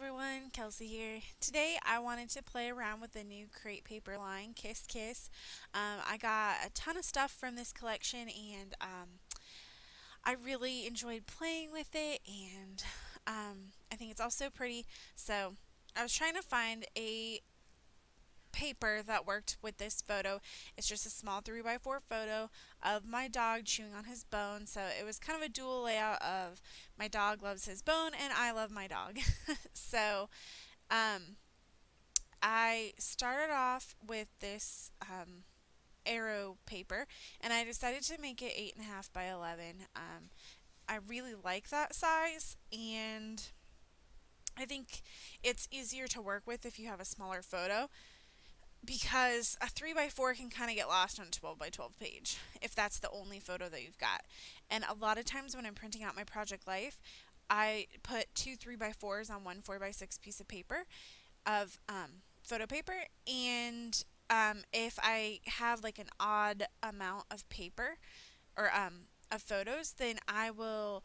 everyone, Kelsey here. Today I wanted to play around with the new Crate Paper line, Kiss Kiss. I got a ton of stuff from this collection and I really enjoyed playing with it and I think it's also pretty. So I was trying to find a paper that worked with this photo. It's just a small 3x4 photo of my dog chewing on his bone. So it was kind of a dual layout of my dog loves his bone and I love my dog. So um, I started off with this arrow paper and I decided to make it 8.5 by 11. I really like that size and I think it's easier to work with if you have a smaller photo because a 3x4 can kind of get lost on a 12 by 12 page if that's the only photo that you've got. And a lot of times when I'm printing out my project life, I put two 3x4s on one 4x6 piece of paper of photo paper, and if I have like an odd amount of paper or of photos, then I will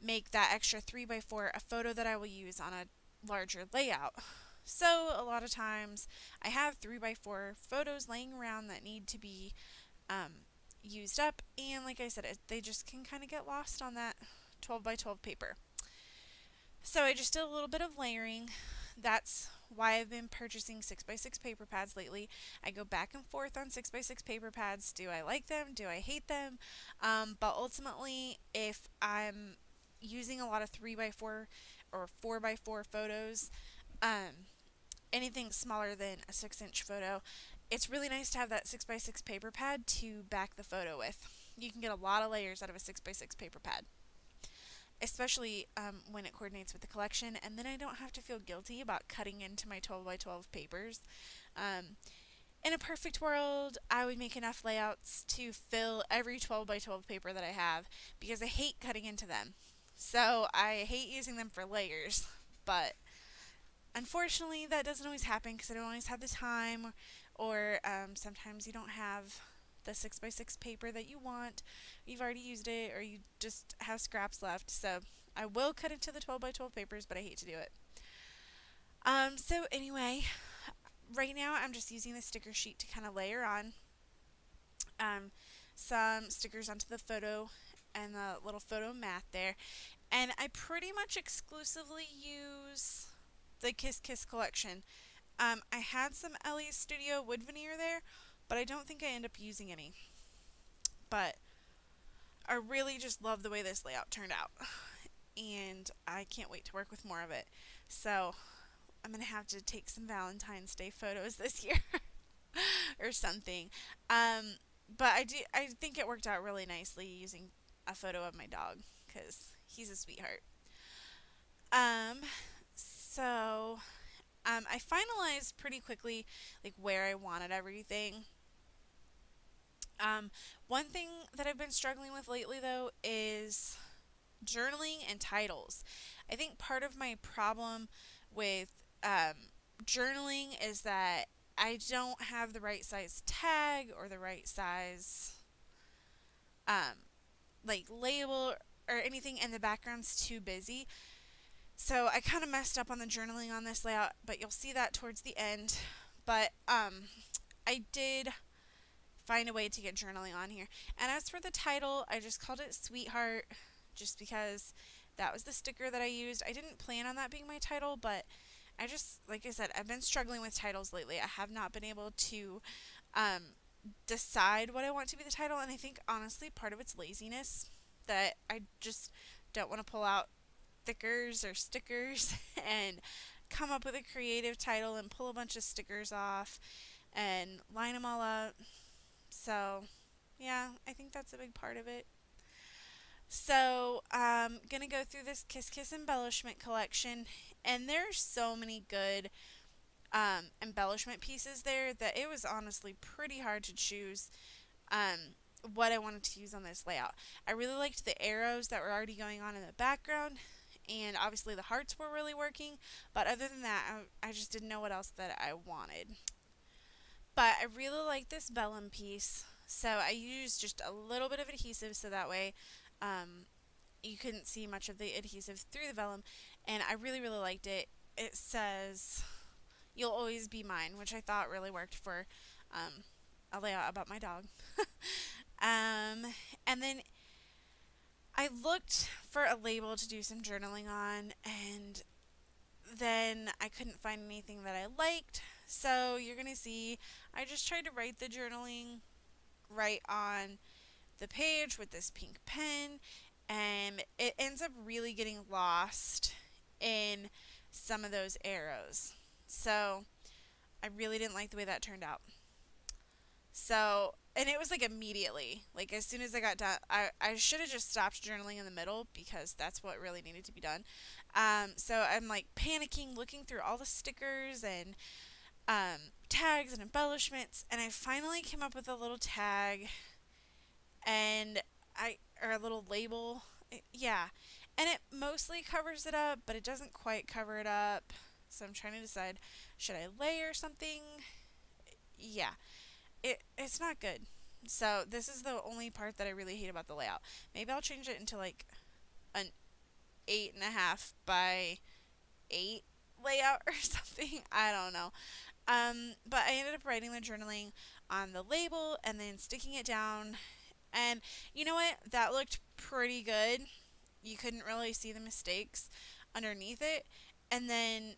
make that extra 3x4 a photo that I will use on a larger layout. So a lot of times I have 3x4 photos laying around that need to be used up, and like I said, they just can kind of get lost on that 12 by 12 paper. So I just did a little bit of layering. That's why I've been purchasing 6x6 paper pads lately. I go back and forth on 6x6 paper pads. Do I like them? Do I hate them? But ultimately, if I'm using a lot of 3x4 or 4x4 photos, um, anything smaller than a 6-inch photo, it's really nice to have that 6x6 paper pad to back the photo with. You can get a lot of layers out of a 6x6 paper pad, especially when it coordinates with the collection, and then I don't have to feel guilty about cutting into my 12 by 12 papers. Um, in a perfect world, I would make enough layouts to fill every 12 by 12 paper that I have because I hate cutting into them. So I hate using them for layers, but unfortunately that doesn't always happen because I don't always have the time, or sometimes you don't have the 6x6 paper that you want, you've already used it, or you just have scraps left. So I will cut into the 12 by 12 papers, but I hate to do it. So anyway, right now I'm just using the sticker sheet to kind of layer on um, some stickers onto the photo and the little photo mat there. And I pretty much exclusively use the Kiss Kiss collection. I had some Ellie's Studio wood veneer there, but I don't think I end up using any. But I really just love the way this layout turned out, and I can't wait to work with more of it. So I'm going to have to take some Valentine's Day photos this year or something. Um, but I think it worked out really nicely using a photo of my dog because he's a sweetheart. Um, so I finalized pretty quickly like where I wanted everything. Um, One thing that I've been struggling with lately though is journaling and titles. I think part of my problem with journaling is that I don't have the right size tag or the right size um, like label or anything, and the background's too busy. So I kind of messed up on the journaling on this layout, but you'll see that towards the end. But I did find a way to get journaling on here. And as for the title, I just called it Sweetheart just because that was the sticker that I used. I didn't plan on that being my title, but I just, like I said, I've been struggling with titles lately. I have not been able to um, decide what I want to be the title, and I think honestly part of it's laziness, that I just don't want to pull out thickers or stickers and come up with a creative title and pull a bunch of stickers off and line them all up. So, yeah, I think that's a big part of it. So, I'm gonna go through this Kiss Kiss embellishment collection, and there's so many good embellishment pieces there that it was honestly pretty hard to choose what I wanted to use on this layout. I really liked the arrows that were already going on in the background, and obviously the hearts were really working, but other than that, I just didn't know what else that I wanted. But I really like this vellum piece, so I used just a little bit of adhesive so that way um, you couldn't see much of the adhesive through the vellum, and I really liked it. it says, "You'll always be mine," which I thought really worked for um, a layout about my dog. And then I looked for a label to do some journaling on, and then I couldn't find anything that I liked. So you're going to see I just tried to write the journaling right on the page with this pink pen, and it ends up really getting lost in some of those arrows. So I really didn't like the way that turned out. So, and it was like immediately, like as soon as I got done, I should have just stopped journaling in the middle because that's what really needed to be done. So I'm like panicking, looking through all the stickers and tags and embellishments, and I finally came up with a little tag and or a little label. Yeah, and it mostly covers it up, but it doesn't quite cover it up. So I'm trying to decide, should I layer something? Yeah, it's not good. So this is the only part that I really hate about the layout. Maybe I'll change it into like an 8.5 by 8 layout or something. I don't know. But I ended up writing the journaling on the label and then sticking it down. And you know what? That looked pretty good. You couldn't really see the mistakes underneath it. And then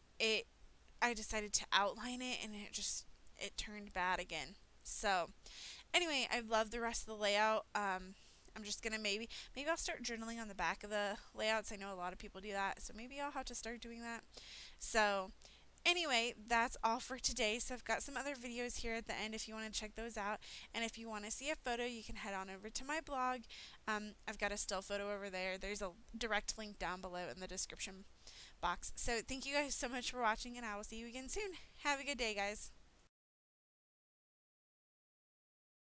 I decided to outline it, and it turned bad again. So anyway, I love the rest of the layout. I'm just gonna maybe I'll start journaling on the back of the layouts. I know a lot of people do that, so maybe I'll have to start doing that. So anyway, that's all for today. So I've got some other videos here at the end if you want to check those out. And if you want to see a photo, you can head on over to my blog. I've got a still photo over there. There's a direct link down below in the description box. So thank you guys so much for watching, and I will see you again soon. Have a good day, guys.